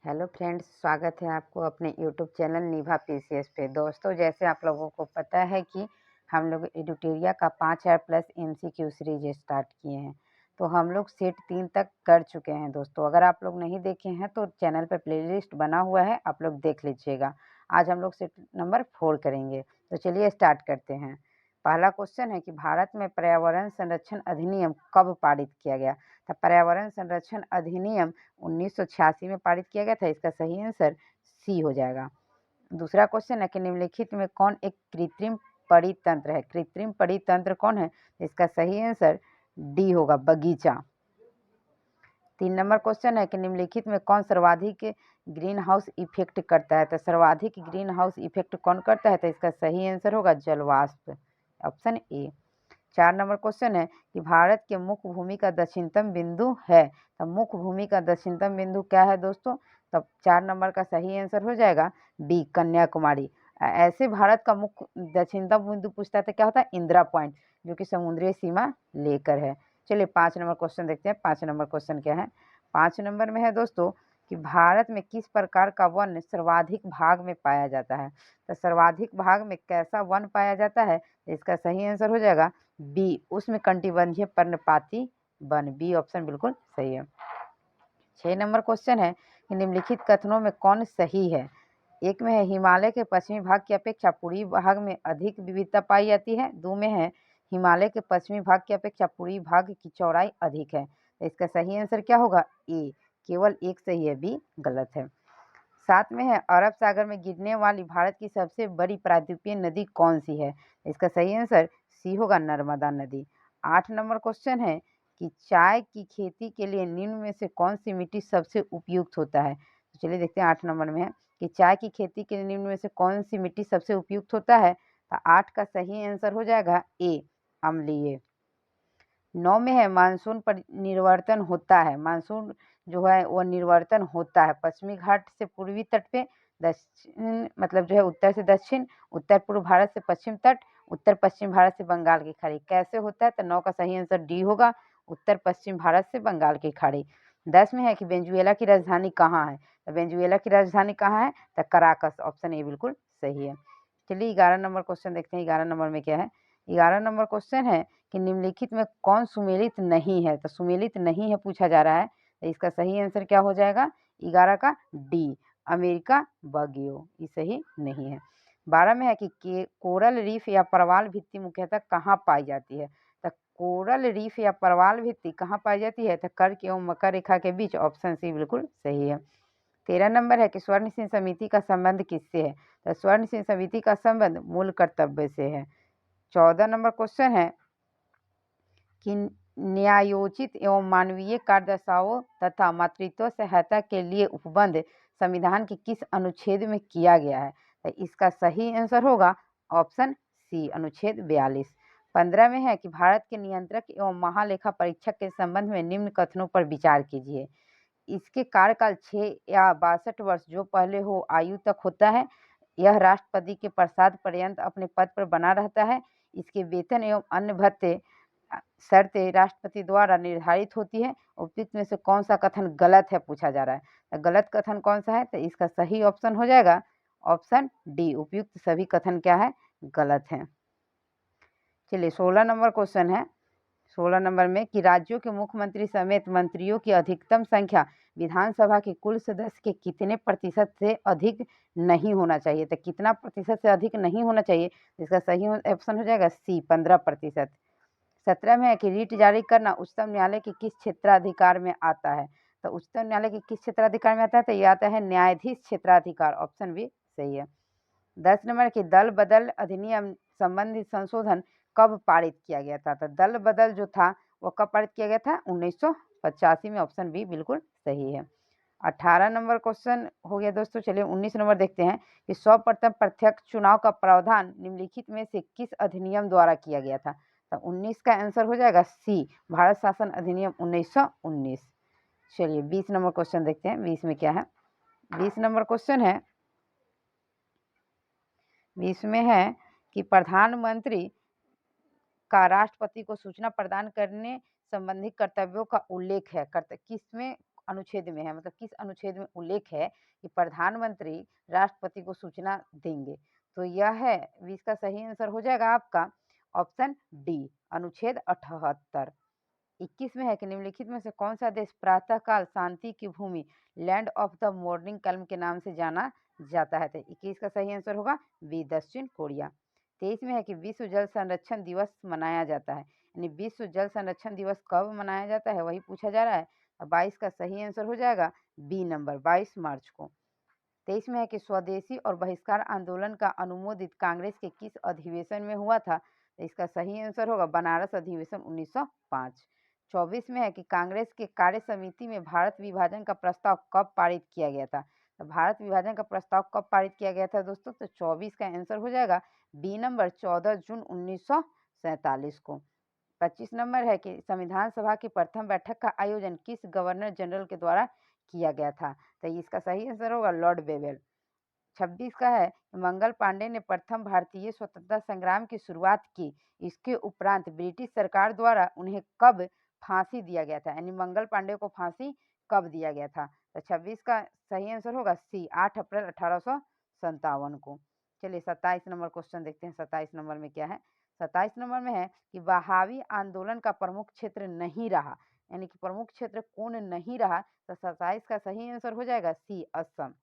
Hello friends, स्वागत है आपको अपने यूट्यूब चैनल निभा पीसीएस पे। दोस्तों, जैसे आप लोगों को पता है कि हम लोग एडुटेरिया का 5000 प्लस एमसीक्यू सीरीज स्टार्ट किए हैं। तो हम लोग सेट 3 तक कर चुके हैं। दोस्तों, अगर आप लोग नहीं देखे हैं तो चैनल पे प्लेलिस्ट बना हुआ है, आप लोग देख लीजिएगा। आज हम लोग सेट नंबर 4 करेंगे। तो चलिए स्टार्ट करते हैं। पहला क्वेश्चन है कि भारत में पर्यावरण संरक्षण अधिनियम कब पारित किया गया? तो पर्यावरण संरक्षण अधिनियम 1986 में पारित किया गया था। इसका सही आंसर सी हो जाएगा। दूसरा क्वेश्चन है कि निम्नलिखित में कौन एक कृत्रिम परितंत्र है? कृत्रिम परितंत्र कौन है? इसका सही आंसर डी होगा, बगीचा। 3 नंबर क्वेश्चन है कि निम्नलिखित में कौन सर्वाधिक ग्रीन हाउस इफेक्ट करता है? तो सर्वाधिक ग्रीन हाउस इफेक्ट कौन करता है? तो इसका सही आंसर होगा जलवाष्प, ऑप्शन ए। 4 नंबर क्वेश्चन है कि भारत के मुख्य भूमि का दक्षिणतम बिंदु है। तो मुख्य भूमि का दक्षिणतम बिंदु क्या है दोस्तों? तब 4 नंबर का सही आंसर हो जाएगा बी, कन्याकुमारी। ऐसे भारत का मुख्य दक्षिणतम बिंदु पूछता है तो क्या होता है? इंदिरा पॉइंट, जो कि समुद्री सीमा लेकर है। चलिए 5 नंबर क्वेश्चन देखते हैं। 5 नंबर क्वेश्चन क्या है? 5 नंबर में है दोस्तों कि भारत में किस प्रकार का वन सर्वाधिक भाग में पाया जाता है? तो सर्वाधिक भाग में कैसा वन पाया जाता है? इसका सही आंसर हो जाएगा बी, उसमें कटिबंधीय पर्णपाती वन। बी ऑप्शन बिल्कुल सही है। 6 नंबर क्वेश्चन है कि निम्नलिखित कथनों में कौन सही है? एक में है हिमालय के पश्चिमी भाग की अपेक्षा पूर्वी भाग में अधिक विविधता पाई जाती है। 2 में है हिमालय के पश्चिमी भाग की अपेक्षा पूर्वी भाग की चौड़ाई अधिक है। तो इसका सही आंसर क्या होगा? ए, केवल एक सही है, बी गलत है। 7 में है अरब सागर में गिरने वाली भारत की सबसे बड़ी प्रायद्वीपीय नदी कौन सी है? इसका सही आंसर सी होगा, नर्मदा नदी। 8 नंबर क्वेश्चन है कि चाय की खेती के लिए निम्न में से कौन सी मिट्टी सबसे उपयुक्त होता है? तो चलिए देखते हैं। 8 नंबर में है कि चाय की खेती के लिए निम्न में से कौन सी मिट्टी सबसे उपयुक्त होता है? तो 8 का सही आंसर हो जाएगा ए, अम्लीय। 9 में है मानसून पर निर्वर्तन होता है। मानसून जो है वो निर्वर्तन होता है पश्चिमी घाट से पूर्वी तट पे, दक्षिण मतलब जो है उत्तर से दक्षिण, उत्तर पूर्व भारत से पश्चिम तट, उत्तर पश्चिम भारत से बंगाल की खाड़ी। कैसे होता है? तो 9 का सही आंसर डी होगा, उत्तर पश्चिम भारत से बंगाल की खाड़ी। 10 में है कि वेनेजुएला की राजधानी कहाँ है? तो वेनेजुएला की राजधानी कहाँ है? तो कराकस, ऑप्शन ए बिल्कुल सही है। चलिए 11 नंबर क्वेश्चन देखते हैं। 11 नंबर में क्या है? 11 नंबर क्वेश्चन है कि निम्नलिखित में कौन सुमेलित नहीं है? तो सुमेलित नहीं है पूछा जा रहा है। तो इसका सही आंसर क्या हो जाएगा? 11 का डी, अमेरिका बगियो, ये सही नहीं है। 12 में है कि कोरल रीफ या प्रवाल भित्ति मुख्यतः कहाँ पाई जाती है? तो कोरल रीफ या प्रवाल भित्ति कहाँ पाई जाती है? तो कर्क एवं मकर रेखा के बीच, ऑप्शन सी बिल्कुल सही है। 13 नंबर है कि स्वर्ण सिंह समिति का संबंध किससे है? तो स्वर्ण सिंह समिति का संबंध मूल कर्तव्य से है। 14 नंबर क्वेश्चन है कि न्यायोचित एवं मानवीय कार्यदशाओं तथा मातृत्व सहायता के लिए उपबंध संविधान के किस अनुच्छेद में किया गया है? तो इसका सही आंसर होगा ऑप्शन सी, अनुच्छेद 42। 15 में है कि भारत के नियंत्रक एवं महालेखा परीक्षक के संबंध में निम्न कथनों पर विचार कीजिए। इसके कार्यकाल 6 या 62 वर्ष जो पहले हो आयु तक होता है। यह राष्ट्रपति के प्रसाद पर्यंत अपने पद पर बना रहता है। इसके वेतन एवं अन्य भत्ते शर्तें राष्ट्रपति द्वारा निर्धारित होती है। उपयुक्त में से कौन सा कथन गलत है पूछा जा रहा है? तो गलत कथन कौन सा है? तो इसका सही ऑप्शन हो जाएगा ऑप्शन डी, उपयुक्त सभी कथन क्या है? गलत है। चलिए 16 नंबर क्वेश्चन है। 16 नंबर में कि राज्यों के मुख्यमंत्री समेत मंत्रियों की अधिकतम संख्या विधानसभा के कुल सदस्य के कितने प्रतिशत से अधिक नहीं होना चाहिए? तो कितना प्रतिशत से अधिक नहीं होना चाहिए? इसका सही ऑप्शन हो जाएगा सी, 15%। 17 में है कि रीट जारी करना उच्चतम न्यायालय के किस क्षेत्राधिकार में आता है? तो उच्चतम न्यायालय के किस क्षेत्राधिकार में आता है? तो ये आता है न्यायाधीश क्षेत्राधिकार, ऑप्शन बी सही है। 10 नंबर की दल बदल अधिनियम संबंधित संशोधन कब पारित किया गया था? तो दल बदल जो था वो कब पारित किया गया था? 1985 में, ऑप्शन बी बिल्कुल सही है। 18 नंबर क्वेश्चन हो गया दोस्तों। चलिए 19 नंबर देखते हैं कि सर्वप्रथम प्रत्यक्ष चुनाव का प्रावधान निम्नलिखित में से किस अधिनियम द्वारा किया गया था? तो 19 का आंसर हो जाएगा सी, भारत शासन अधिनियम 1919। चलिए 20 नंबर क्वेश्चन देखते हैं। 20 में क्या है? 20 नंबर क्वेश्चन है, 20 में है कि प्रधानमंत्री का राष्ट्रपति को सूचना प्रदान करने संबंधी कर्तव्यों का उल्लेख है। किसमें अनुच्छेद में है, मतलब किस अनुच्छेद में उल्लेख है कि प्रधानमंत्री राष्ट्रपति को सूचना देंगे। तो यह है, इसका सही आंसर हो जाएगा आपका ऑप्शन डी, अनुच्छेद 78। 21 में है कि निम्नलिखित में से कौन सा देश प्रातःकाल शांति की भूमि, लैंड ऑफ द मॉर्निंग कल्म के नाम से जाना जाता है। तो 21 का सही आंसर होगा बी, दक्षिण कोरिया। 23 में है कि विश्व जल संरक्षण दिवस मनाया जाता है, यानी विश्व जल संरक्षण दिवस कब मनाया जाता है वही पूछा जा रहा है। 22 का सही आंसर हो जाएगा बी नंबर, 22 मार्च को। 23 में है कि स्वदेशी और बहिष्कार आंदोलन का अनुमोदित कांग्रेस के किस अधिवेशन में हुआ था। तो इसका सही आंसर होगा बनारस अधिवेशन 1905। 24 में है कि कांग्रेस के कार्य समिति में भारत विभाजन का प्रस्ताव कब पारित किया गया था। तो भारत विभाजन का प्रस्ताव कब पारित किया गया था दोस्तों, तो 24 का आंसर हो जाएगा बी नंबर, 14 जून 1947 को। 25 नंबर है कि संविधान सभा की प्रथम बैठक का आयोजन किस गवर्नर जनरल के द्वारा किया गया था। तो इसका सही आंसर होगा लॉर्ड बेवेल। 26 का है मंगल पांडे ने प्रथम भारतीय स्वतंत्रता संग्राम की शुरुआत की, इसके उपरांत ब्रिटिश सरकार द्वारा उन्हें कब फांसी दिया गया था, यानी मंगल पांडे को फांसी कब दिया गया था। तो 26 का सही आंसर होगा सी, 8 अप्रैल 1857 को। चलिए 27 नंबर क्वेश्चन देखते हैं। 27 नंबर में क्या है। 27 नंबर में है कि वहाबी आंदोलन का प्रमुख क्षेत्र नहीं रहा, यानी कि प्रमुख क्षेत्र कौन नहीं रहा। तो 27 का सही आंसर हो जाएगा सी, असम।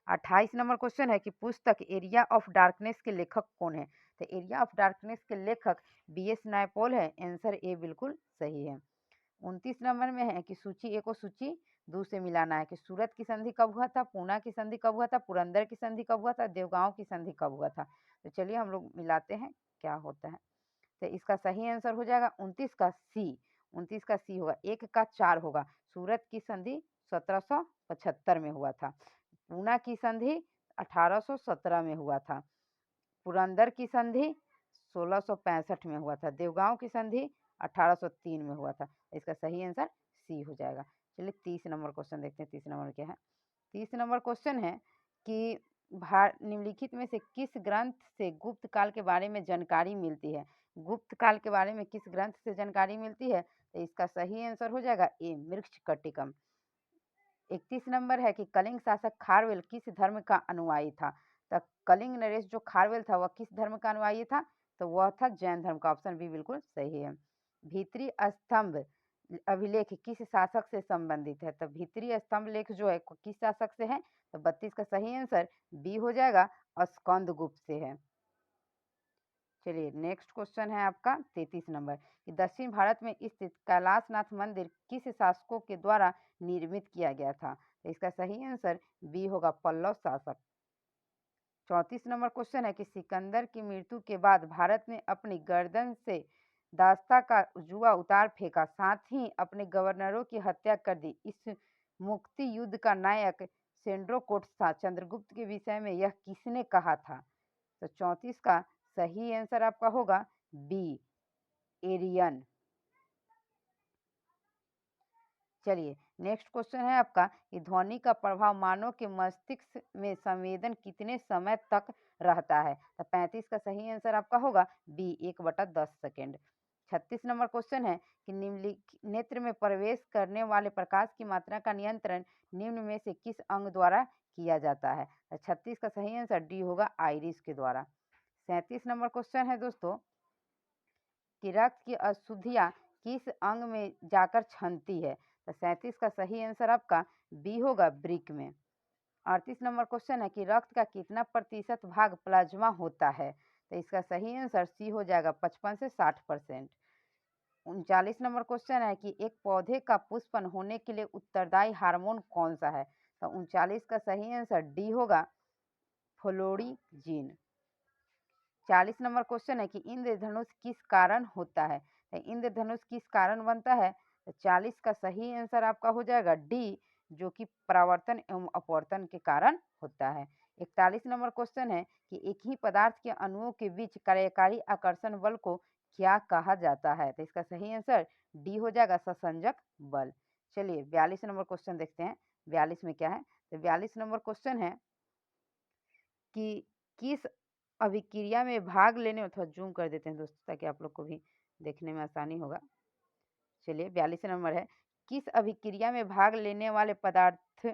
28 नंबर क्वेश्चन है कि पुस्तक एरिया ऑफ डार्कनेस के लेखक कौन है। तो एरिया ऑफ डार्कनेस के लेखक बी.एस. नायपॉल है, आंसर ए बिल्कुल सही है। 29 नंबर में है कि सूची ए को सूची दो से मिलाना है कि सूरत की संधि कब हुआ था, पूना की संधि कब हुआ था, पुरंदर की संधि कब हुआ था, देवगांव की संधि कब हुआ था। तो चलिए हम लोग मिलाते हैं क्या होता है। तो इसका सही आंसर हो जाएगा 29 का सी, 29 का सी होगा, 1 का 4 होगा। सूरत की संधि 1775 में हुआ था, पूना की संधि 1817 में हुआ था, पुरंदर की संधि 1665 में हुआ था, देवगांव की संधि 1803 में हुआ था। इसका सही आंसर सी हो जाएगा। चलिए 30 नंबर क्वेश्चन देखते हैं। 30 नंबर क्या है। 30 नंबर क्वेश्चन है कि निम्नलिखित में से किस ग्रंथ से गुप्त काल के बारे में जानकारी मिलती है। गुप्त काल के बारे में किस ग्रंथ से जानकारी मिलती है। तो इसका सही आंसर हो जाएगा ए, मृच्छकटिकम। 31 नंबर है कि कलिंग शासक खारवेल किस धर्म का अनुयायी था। तो कलिंग नरेश जो खारवेल था वह किस धर्म का अनुयायी था, तो वह था जैन धर्म का, ऑप्शन बी बिल्कुल सही है। भीतरी स्तंभ अभिलेख किस शासक से संबंधित है। तो भीतरी स्तंभ लेख जो है किस शासक से है। तो 32 का सही आंसर बी हो जाएगा, स्कंदगुप्त से है। चलिए नेक्स्ट क्वेश्चन है आपका 33 नंबर कि दक्षिण भारत में स्थित कैलाशनाथ मंदिर किस शासकों के द्वारा निर्मित किया गया था। तो इसका सही आंसर बी होगा, पल्लव शासक। 34 नंबर क्वेश्चन है कि सिकंदर की मृत्यु के बाद भारत ने अपनी गर्दन से दास्ता का जुआ उतार फेंका, साथ ही अपने गवर्नरों की हत्या कर दी। इस मुक्ति युद्ध का नायक सेंड्रोकोट्स था, चंद्रगुप्त के विषय में यह किसने कहा था। तो 34 का सही आंसर आपका होगा बी, एरियन। चलिए नेक्स्ट क्वेश्चन है आपका कि ध्वनि का प्रभाव मानव के मस्तिष्क में संवेदन कितने समय तक रहता है। तो 35 का सही आंसर आपका होगा बी, 1/10 सेकेंड। 36 नंबर क्वेश्चन है कि निम्नलिखित नेत्र में प्रवेश करने वाले प्रकाश की मात्रा का नियंत्रण निम्न में से किस अंग द्वारा किया जाता है। तो 36 का सही आंसर डी होगा, आइरिस के द्वारा। 37 नंबर क्वेश्चन है दोस्तों कि रक्त की अशुद्धियाँ किस अंग में जाकर छनती है। तो 37 का सही आंसर आपका बी होगा, ब्रिक में। 38 नंबर क्वेश्चन है कि रक्त का कितना प्रतिशत भाग प्लाज्मा होता है। तो इसका सही आंसर सी हो जाएगा, 55 से 60%। 39 नंबर क्वेश्चन है कि एक पौधे का पुष्पन होने के लिए उत्तरदायी हार्मोन कौन सा है। तो 39 का सही आंसर डी होगा, फ्लोरीजीन। 40 नंबर क्वेश्चन है कि इंद्रधनुष किस कारण होता है। तो इंद्रधनुष किस कारण बनता है। तो 40 का सही आंसर आपका हो जाएगा डी, जो कि परावर्तन एवं अपवर्तन के कारण होता है। 41 नंबर क्वेश्चन है कि एक ही पदार्थ के अणुओं के बीच कार्यकारी आकर्षण बल को क्या कहा जाता है। तो इसका सही आंसर डी हो जाएगा, ससंजक बल। चलिए 42 नंबर क्वेश्चन देखते हैं। 42 में क्या है। तो 42 नंबर क्वेश्चन है कि किस अभिक्रिया में भाग लेने में, थोड़ा जूम कर देते हैं दोस्तों ताकि आप लोग को भी देखने में आसानी होगा। चलिए 42 नंबर है, किस अभिक्रिया में भाग लेने वाले पदार्थ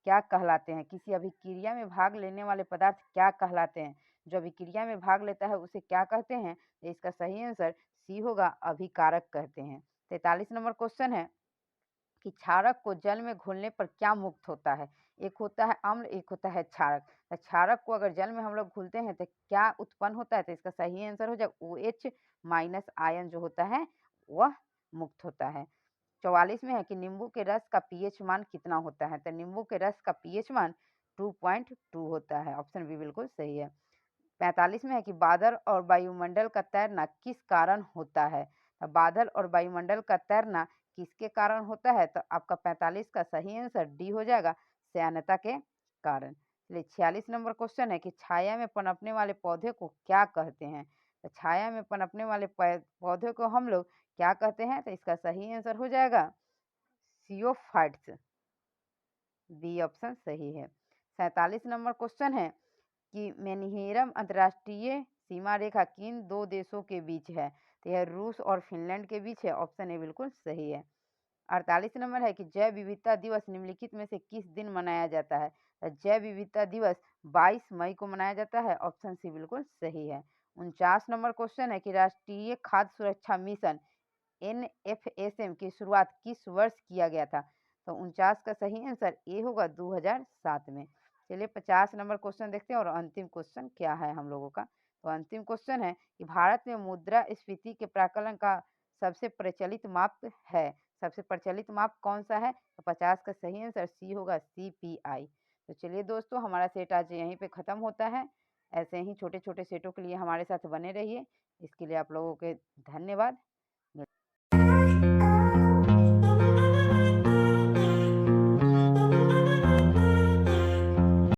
क्या कहलाते हैं? किसी अभिक्रिया में भाग लेने वाले पदार्थ क्या कहलाते हैं? जो अभिक्रिया में भाग लेता है उसे क्या कहते हैं? तो इसका सही आंसर सी होगा, अभिकारक कहते हैं। 43 नंबर क्वेश्चन है कि क्षारक को जल में घुलने पर क्या मुक्त होता है? एक होता है अम्ल, एक होता है क्षारक। तो क्षारक को अगर जल में हम लोग घुलते हैं तो क्या उत्पन्न होता है? तो इसका सही आंसर हो जाएगा OH माइनस आयन जो होता है वह मुक्त होता है। 44 में है कि नींबू के रस का पीएच मान कितना होता है? तो नींबू के रस का पीएच मान 2.2 होता है। ऑप्शन बी बिल्कुल सही है। 45 में है कि बादल और वायुमंडल का तैरना किस कारण होता है? तो बादल और वायुमंडल का तैरना किसके कारण होता है? तो आपका 45 का सही आंसर डी हो जाएगा, श्यानता के कारण। चलिए 46 नंबर क्वेश्चन है कि छाया में पनपने वाले पौधे को क्या कहते हैं? तो छाया में पनपने वाले पौधे को हम लोग क्या कहते हैं? तो इसका सही आंसर हो जाएगा सियोफाइट्स, बी ऑप्शन सही है। 47 नंबर क्वेश्चन है कि मेनिहेरम अंतर्राष्ट्रीय सीमा रेखा किन दो देशों के बीच है? तो यह रूस और फिनलैंड के बीच है। ऑप्शन ए बिल्कुल सही है। 48 नंबर है कि जैव विविधता दिवस निम्नलिखित में से किस दिन मनाया जाता है? तो जैव विविधता दिवस 22 मई को मनाया जाता है। ऑप्शन सी बिल्कुल सही है। 49 नंबर क्वेश्चन है कि राष्ट्रीय खाद्य सुरक्षा मिशन NFSM की शुरुआत किस वर्ष किया गया था? तो 49 का सही आंसर ए होगा, 2007 में। चलिए 50 नंबर क्वेश्चन देखते हैं और अंतिम क्वेश्चन क्या है हम लोगों का। तो अंतिम क्वेश्चन है कि भारत में मुद्रास्फीति के प्राकलन का सबसे प्रचलित माप है। सबसे प्रचलित माप कौन सा है? तो 50 का सही आंसर सी होगा, CPI। तो चलिए दोस्तों, हमारा सेट आज यहीं पे ख़त्म होता है। ऐसे ही छोटे छोटे सेटों के लिए हमारे साथ बने रहिए। इसके लिए आप लोगों के धन्यवाद।